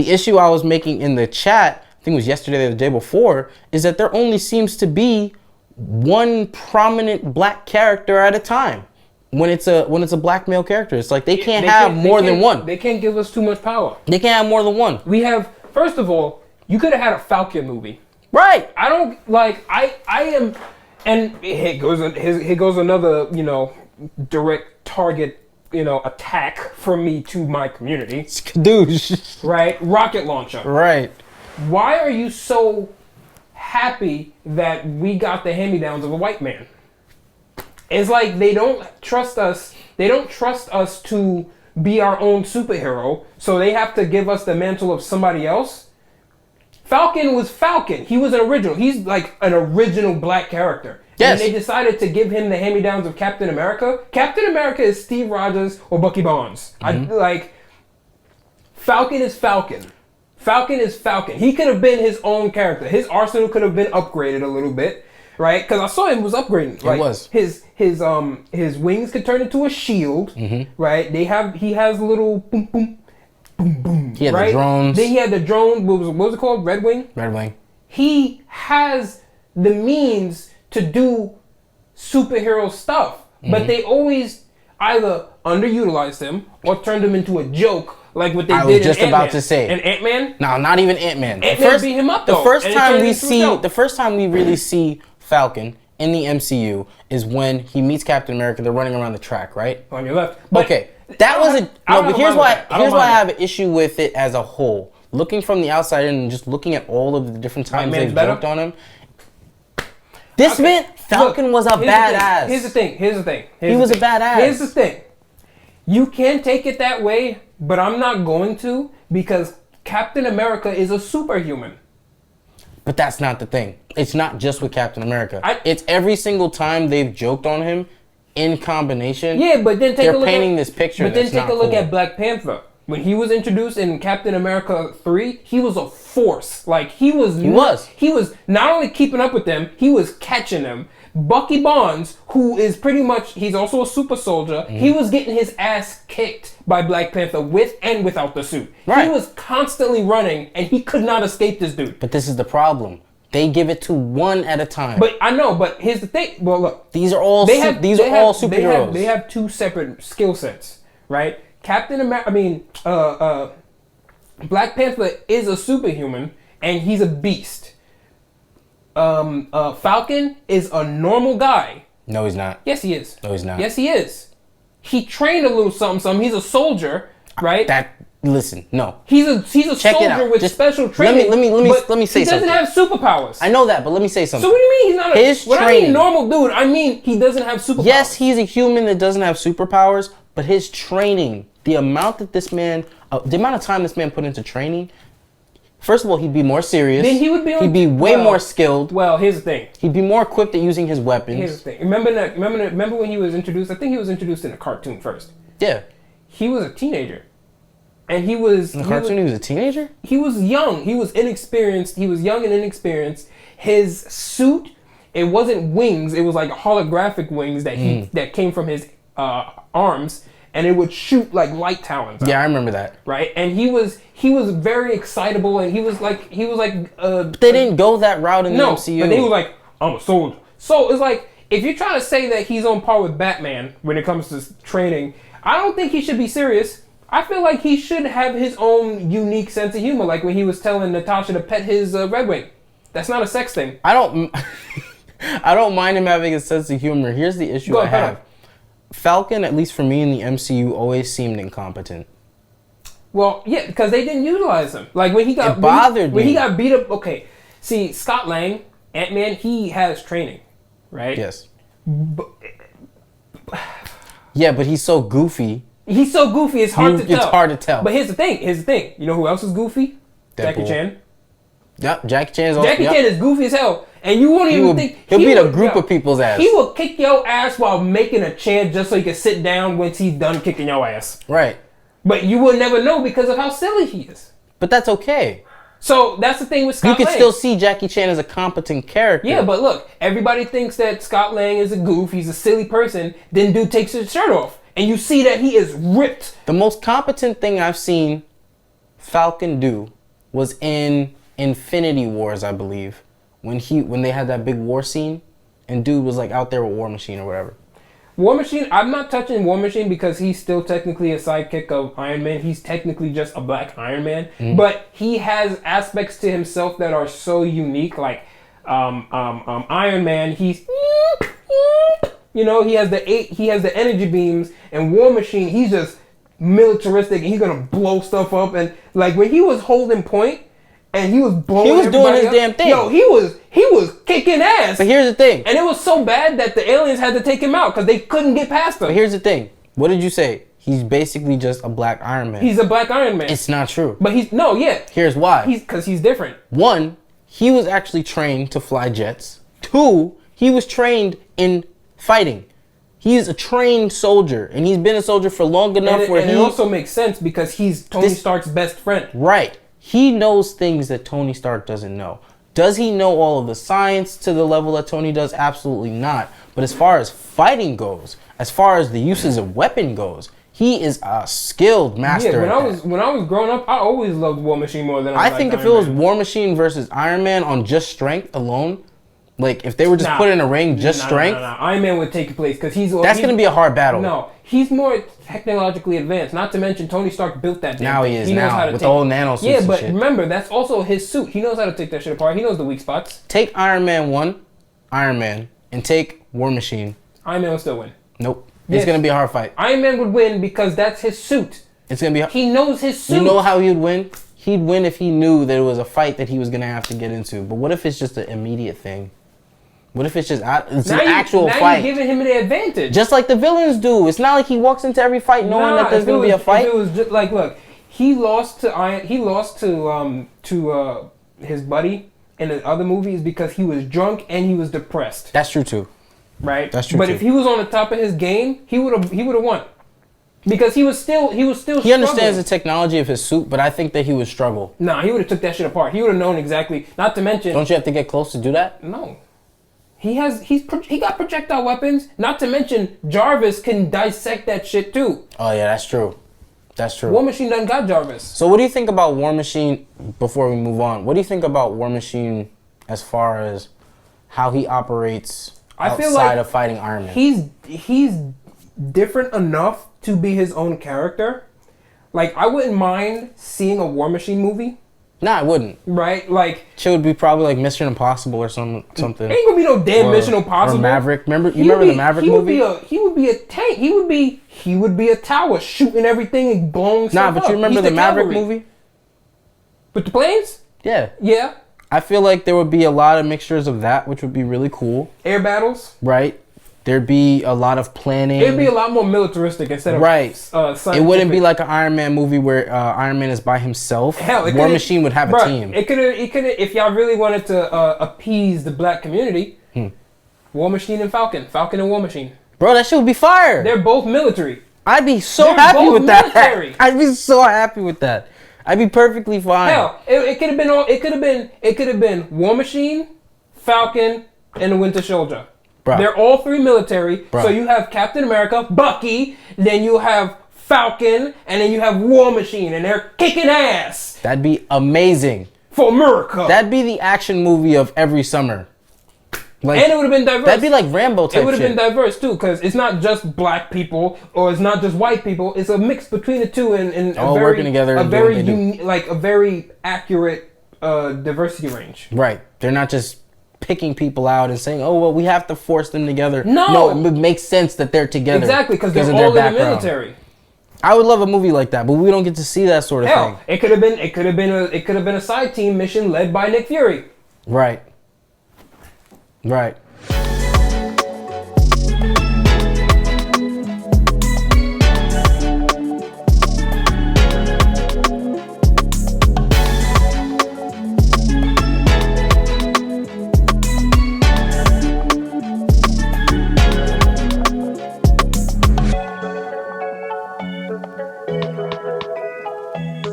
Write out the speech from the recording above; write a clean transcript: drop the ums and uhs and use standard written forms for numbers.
the issue I was making in the chat, I think it was yesterday or the day before, is that there only seems to be one prominent black character at a time. When it's a black male character, it's like they can't have more than one. They can't give us too much power. They can't have more than one. We have, first of all, you could have had a Falcon movie. Right. I don't like. I am, and here goes another direct target attack from me to my community. Skadoosh. Right. Rocket launcher. Right. Why are you so happy that we got the hand-me-downs of a white man? It's like they don't trust us. They don't trust us to be our own superhero, so they have to give us the mantle of somebody else. Falcon was Falcon. He was an original. He's like an original black character. Yes. And they decided to give him the hand-me-downs of Captain America. Captain America is Steve Rogers or Bucky Barnes. Falcon is Falcon. Falcon is Falcon. He could have been his own character. His arsenal could have been upgraded a little bit. Right, because I saw him was upgrading. Like, it was. His wings could turn into a shield. Mm-hmm. Right, he has little boom boom boom boom. He had right? the drones. Then he had the drone. What was it called? Red Wing. Red Wing. He has the means to do superhero stuff, but they always either underutilized him or turned him into a joke. Like what they did in Ant-Man. I was just about to say. And Ant-Man? No, not even Ant-Man. Ant-Man beat him up though. The first time we really see Falcon in the MCU is when he meets Captain America. They're running around the track, right? On your left. But okay, that was a. No, but here's why I have an issue with it as a whole. Looking from the outside in and just looking at all of the different times they've joked on him. This man, Falcon was a badass. Here's the thing. He was a badass. Here's the thing. You can take it that way, but I'm not going to because Captain America is a superhuman. But that's not the thing. It's not just with Captain America. It's every single time they've joked on him in combination. Yeah, but then they're painting this picture. But then take a look at Black Panther. When he was introduced in Captain America 3, he was a force. Like he was not only keeping up with them, he was catching them. Bucky Barnes, who is pretty much, he's also a super soldier, he was getting his ass kicked by Black Panther with and without the suit. Right. He was constantly running and he could not escape this dude. But this is the problem. They give it to one at a time. But I know, but here's the thing. Well, look. These are all superheroes. They have two separate skill sets, right? Black Panther is a superhuman and he's a beast. Falcon is a normal guy. No, he's not. Yes, he is. No, he's not. Yes, he is. He trained a little something. He's a soldier, right? Listen, no. He's a soldier with special training. Let me say something. He doesn't have superpowers. I know that, but let me say something. So what do you mean he's not when I mean normal dude, I mean he doesn't have superpowers. Yes, he's a human that doesn't have superpowers, but his training, the amount of time this man put into training, first of all, he'd be more serious. Then he'd be way more skilled. Well, here's the thing. He'd be more equipped at using his weapons. Here's the thing. Remember when he was introduced? I think he was introduced in a cartoon first. Yeah. He was a teenager. And he was... In the cartoon, he was a teenager? He was young. He was inexperienced. He was young and inexperienced. His suit, it wasn't wings. It was like holographic wings that came from his arms. And it would shoot like light talons out. Yeah, I remember that. Right? And he was very excitable. And he was like... But they didn't go that route in the MCU. But they were like, I'm a soldier. So it's like, if you're trying to say that he's on par with Batman when it comes to training, I don't think he should be serious. I feel like he should have his own unique sense of humor, like when he was telling Natasha to pet his Red Wing. That's not a sex thing. I don't mind him having a sense of humor. Here's the issue I have. Falcon, at least for me in the MCU, always seemed incompetent. Well, yeah, because they didn't utilize him. Like when he got when he got beat up. Okay, see, Scott Lang, Ant-Man, he has training, right? Yes. Yeah, but he's so goofy. He's so goofy, it's hard to tell. It's hard to tell. But here's the thing. You know who else is goofy? Deadpool. Jackie Chan. Yep, Jackie Chan is goofy as hell. And you won't even think... He'll beat a group of people's ass. He will kick your ass while making a chair just so he can sit down once he's done kicking your ass. Right. But you will never know because of how silly he is. But that's okay. So that's the thing with Scott Lang. You can still see Jackie Chan as a competent character. Yeah, but look, everybody thinks that Scott Lang is a goof, he's a silly person, then dude takes his shirt off. And you see that he is ripped. The most competent thing I've seen Falcon do was in Infinity Wars, I believe, when they had that big war scene, and dude was like out there with War Machine or whatever. War Machine, I'm not touching War Machine because he's still technically a sidekick of Iron Man. He's technically just a black Iron Man. But he has aspects to himself that are so unique. Like Iron Man, he's he has the energy beams, and War Machine, he's just militaristic and he's gonna blow stuff up. And like when he was holding point and he was blowing, he was doing his damn thing. Yo, he was kicking ass. But here's the thing. And it was so bad that the aliens had to take him out because they couldn't get past him. But here's the thing. What did you say? He's basically just a black Iron Man. He's a black Iron Man. It's not true. But Here's why. Because he's different. 1, he was actually trained to fly jets. 2, he was trained in fighting. He's a trained soldier, and he's been a soldier for long enough it also makes sense because he's Tony Stark's best friend. Right. He knows things that Tony Stark doesn't know. Does he know all of the science to the level that Tony does? Absolutely not. But as far as fighting goes, as far as the uses of weapon goes, he is a skilled master. Yeah, when I was growing up, I always loved War Machine more than I think if it was War Machine versus Iron Man on just strength alone, like if they were just put in a ring just strength, Iron Man would take place because he's going to be a hard battle. No, he's more technologically advanced. Not to mention Tony Stark built that. Now he is. He knows how to with all nanosuits. Yeah, but and shit. remember that's also his suit. He knows how to take that shit apart. He knows the weak spots. Take Iron Man 1, Iron Man, and take War Machine. Iron Man will still win. Nope. It's going to be a hard fight. Iron Man would win because that's his suit. It's going to be. He knows his suit. You know how he would win? He'd win if he knew that it was a fight that he was going to have to get into. But what if it's just an immediate thing? What if it's just an actual fight? Now you're giving him the advantage. Just like the villains do. It's not like he walks into every fight knowing that there's going to be a fight. If it was just like, look, he lost to his buddy in the other movies because he was drunk and he was depressed. That's true too. Right? That's true but too. If he was on the top of his game, he would have won. Because he was still He struggling. understands the technology of his suit, but I think that he would struggle. Nah, he would have took that shit apart. He would have known exactly. Not to mention. Don't you have to get close to do that? No. He got projectile weapons. Not to mention Jarvis can dissect that shit too. Oh yeah, that's true. That's true. War Machine done got Jarvis. So what do you think about War Machine, before we move on? What do you think about War Machine as far as how he operates outside of fighting Iron Man? He's different enough to be his own character. Like, I wouldn't mind seeing a War Machine movie. Nah, I wouldn't. Right? Like, it would be probably like Mission Impossible or something. Ain't gonna be no damn Mission Impossible. Or Maverick. Remember the Maverick movie? He would be a tank. He would be a tower shooting everything and blowing stuff up. Nah, but you remember the Maverick movie? With the planes? Yeah. Yeah. I feel like there would be a lot of mixtures of that, which would be really cool. Air battles? Right. There'd be a lot of planning. It'd be a lot more militaristic instead of scientific. It wouldn't be like an Iron Man movie where Iron Man is by himself. Hell, War Machine would have a team. It could if y'all really wanted to appease the black community. War Machine and Falcon and War Machine. Bro, that shit would be fire. They're both military. I'd be so happy with that. I'd be so happy with that. I'd be perfectly fine. Hell, it could have been War Machine, Falcon, and the Winter Soldier. Bruh. They're all three military. Bruh. So you have Captain America, Bucky, then you have Falcon, and then you have War Machine, and they're kicking ass. That'd be amazing. For America. That'd be the action movie of every summer. Like, and it would have been diverse. That'd be like Rambo type shit. It would have been diverse too, because it's not just black people or it's not just white people. It's a mix between the two, and all working together. A very accurate diversity range. Right. They're not just picking people out and saying, "Oh well, we have to force them together." No, it makes sense that they're together. Exactly, because they're all in the military. I would love a movie like that, but we don't get to see that sort of thing. It could have been a side team mission led by Nick Fury. Right.